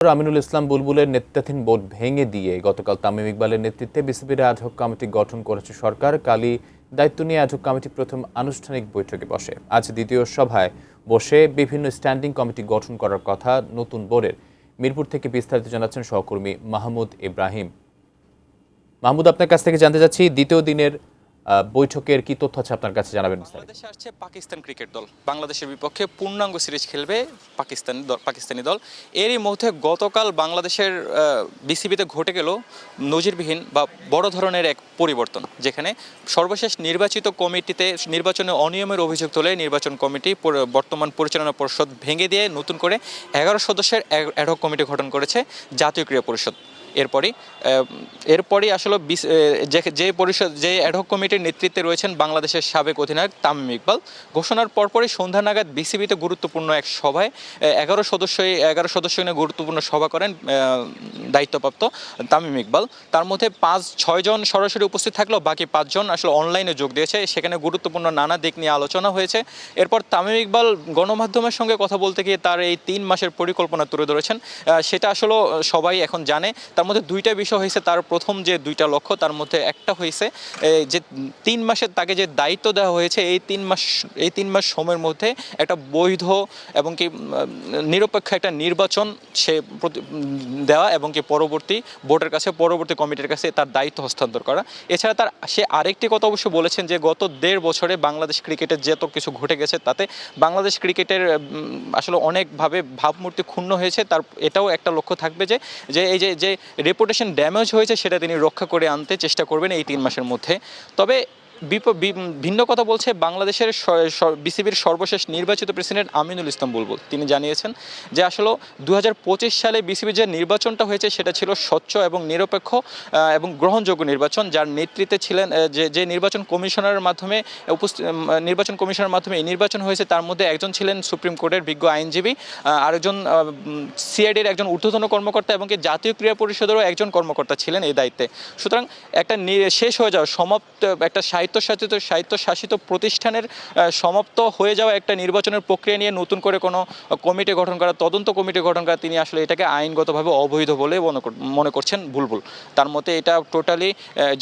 আমিনুল ইসলাম বুলবুলের নেতৃত্বাধীন বোর্ড ভেঙে দিয়ে গতকাল তামিম ইকবালের নেতৃত্বে বিসিবির অ্যাডহক কমিটি গঠন করেছে সরকার। কালই দায়িত্ব নিয়ে অ্যাডহক কমিটি প্রথম আনুষ্ঠানিক বৈঠকে বসে। আজ দ্বিতীয় সভায় বসে বিভিন্ন স্ট্যান্ডিং কমিটি গঠন করার কথা নতুন বোর্ডের। মিরপুর থেকে বিস্তারিত জানাচ্ছেন সহকর্মী মাহমুদ ইব্রাহিম। মাহমুদ, আপনার কাছ থেকে জানতে চাচ্ছি, দ্বিতীয় দিনের বৈঠকের কি তথ্য আছে আপনার কাছে জানাবেন। বাংলাদেশে আসছে পাকিস্তান ক্রিকেট দল, বাংলাদেশের বিপক্ষে পূর্ণাঙ্গ সিরিজ খেলবে পাকিস্তানি দল। এরই মধ্যে গতকাল বাংলাদেশের বিসিবিতে ঘটে গেল নজিরবিহীন বা বড় ধরনের এক পরিবর্তন, যেখানে সর্বশেষ নির্বাচিত কমিটিতে নির্বাচনে অনিয়মের অভিযোগ তোলে নির্বাচন কমিটি বর্তমান পরিচালনা পরিষদ ভেঙে দিয়ে নতুন করে 11 সদস্যের অ্যাডহক কমিটি গঠন করেছে জাতীয় ক্রীড়া পরিষদ। এরপরই আসলে যে অ্যাডহক কমিটির নেতৃত্বে রয়েছেন বাংলাদেশের সাবেক অধিনায়ক তামিম ইকবাল। ঘোষণার পরপরই সন্ধ্যা নাগাদ বিসিবিতে গুরুত্বপূর্ণ এক সভায় 11 সদস্য নিয়ে গুরুত্বপূর্ণ সভা করেন দায়িত্বপ্রাপ্ত তামিম ইকবাল। তার মধ্যে 5-6 জন সরাসরি উপস্থিত থাকলেও বাকি 5 জন আসলে অনলাইনে যোগ দিয়েছে। সেখানে গুরুত্বপূর্ণ নানা দিক নিয়ে আলোচনা হয়েছে। এরপর তামিম ইকবাল গণমাধ্যমের সঙ্গে কথা বলতে গিয়ে তার এই 3 মাসের পরিকল্পনা তুলে ধরেছেন। সেটা আসলে সবাই এখন জানে। তার মধ্যে 2টা বিষয় হয়েছে। তার প্রথম যে 2টা লক্ষ্য, তার মধ্যে একটা হয়েছে যে 3 মাসের তাকে যে দায়িত্ব দেওয়া হয়েছে, এই 3 মাস সময়ের মধ্যে একটা বৈধ এবং কি নিরপেক্ষ একটা নির্বাচন সে দেওয়া এবং কি পরবর্তী বোর্ডের কাছে, পরবর্তী কমিটির কাছে তার দায়িত্ব হস্তান্তর করা। এছাড়া সে আরেকটি কথা অবশ্য বলেছেন যে গত 1.5 বছরে বাংলাদেশ ক্রিকেটের যত কিছু ঘটে গেছে, তাতে বাংলাদেশ ক্রিকেটের আসলে অনেকভাবে ভাবমূর্তি ক্ষুণ্ণ হয়েছে। তার এটাও একটা লক্ষ্য থাকবে যে এই যে রেপুটেশন ড্যামেজ হয়েছে সেটা তিনি রক্ষা করে আনতে চেষ্টা করবেন এই 3 মাসের মধ্যে। তবে ভিন্ন কথা বলছে বাংলাদেশের বিসিবির সর্বশেষ নির্বাচিত প্রেসিডেন্ট আমিনুল ইসলাম বুলবুল। তিনি জানিয়েছেন যে আসলে 2025 সালে বিসিবির যে নির্বাচনটা হয়েছে সেটা ছিল স্বচ্ছ এবং নিরপেক্ষ এবং গ্রহণযোগ্য নির্বাচন, যার নেতৃত্বে ছিলেন যে নির্বাচন কমিশনারের মাধ্যমে এই নির্বাচন হয়েছে। তার মধ্যে একজন ছিলেন সুপ্রিম কোর্টের বিজ্ঞ আইনজীবী, আরেকজন সিআইডির একজন ঊর্ধ্বতন কর্মকর্তা এবং জাতীয় ক্রীড়া পরিষদেরও একজন কর্মকর্তা ছিলেন এই দায়িত্বে। সুতরাং একটা শেষ হয়ে যাওয়া সমাপ্ত একটা স্বায়ত্তশাসিত প্রতিষ্ঠানের সমাপ্ত হয়ে যাওয়া একটা নির্বাচনের প্রক্রিয়া নিয়ে নতুন করে কোনো কমিটি গঠন করা, তদন্ত কমিটি গঠন করা, তিনি আসলে এটাকে আইনগতভাবে অবৈধ বলে মনে করছেন বুলবুল। তার মতে এটা টোটালি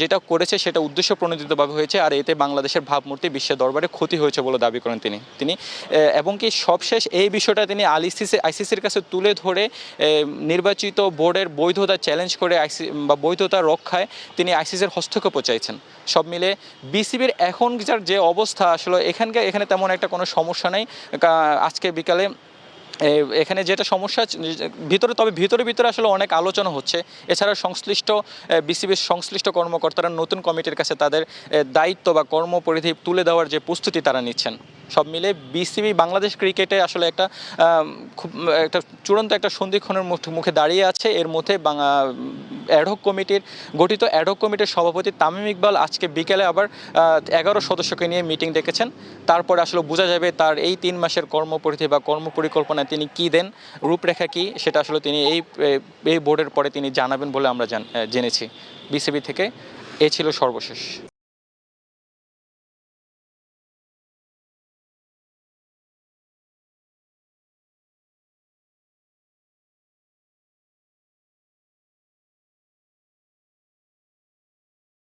যেটা করেছে সেটা উদ্দেশ্য প্রণোদিতভাবে হয়েছে, আর এতে বাংলাদেশের ভাবমূর্তি বিশ্বের দরবারে ক্ষতি হয়েছে বলে দাবি করেন তিনি এবং কি সবশেষ এই বিষয়টা তিনি আইসিসির কাছে তুলে ধরে নির্বাচিত বোর্ডের বৈধতা চ্যালেঞ্জ করে বৈধতা রক্ষায় তিনি আইসিসির হস্তক্ষেপও চাইছেন। সব মিলে বিসিবির এখনকার যে অবস্থা, আসলে এখানে তেমন একটা কোনো সমস্যা নেই। আজকে বিকালে এখানে যেটা সমস্যা ভিতরে আসলে অনেক আলোচনা হচ্ছে। এছাড়া বিসিবির সংশ্লিষ্ট কর্মকর্তারা নতুন কমিটির কাছে তাদের দায়িত্ব বা কর্মপরিধি তুলে দেওয়ার যে প্রস্তুতি তারা নিচ্ছেন। সব মিলে বিসিবি বাংলাদেশ ক্রিকেটে আসলে খুব চূড়ান্ত একটা সন্ধিক্ষণের মুখে দাঁড়িয়ে আছে। এর মধ্যে গঠিত অ্যাডহক কমিটির সভাপতি তামিম ইকবাল আজকে বিকেলে আবার 11 সদস্যকে নিয়ে মিটিং ডেকেছেন। তারপরে আসলে বোঝা যাবে তার এই 3 মাসের কর্মপরিধি বা কর্মপরিকল্পনায় তিনি কী দেন, রূপরেখা কী, সেটা আসলে তিনি এই বোর্ডের পরে তিনি জানাবেন বলে আমরা জেনেছি। বিসিবি থেকে এ ছিল সর্বশেষ।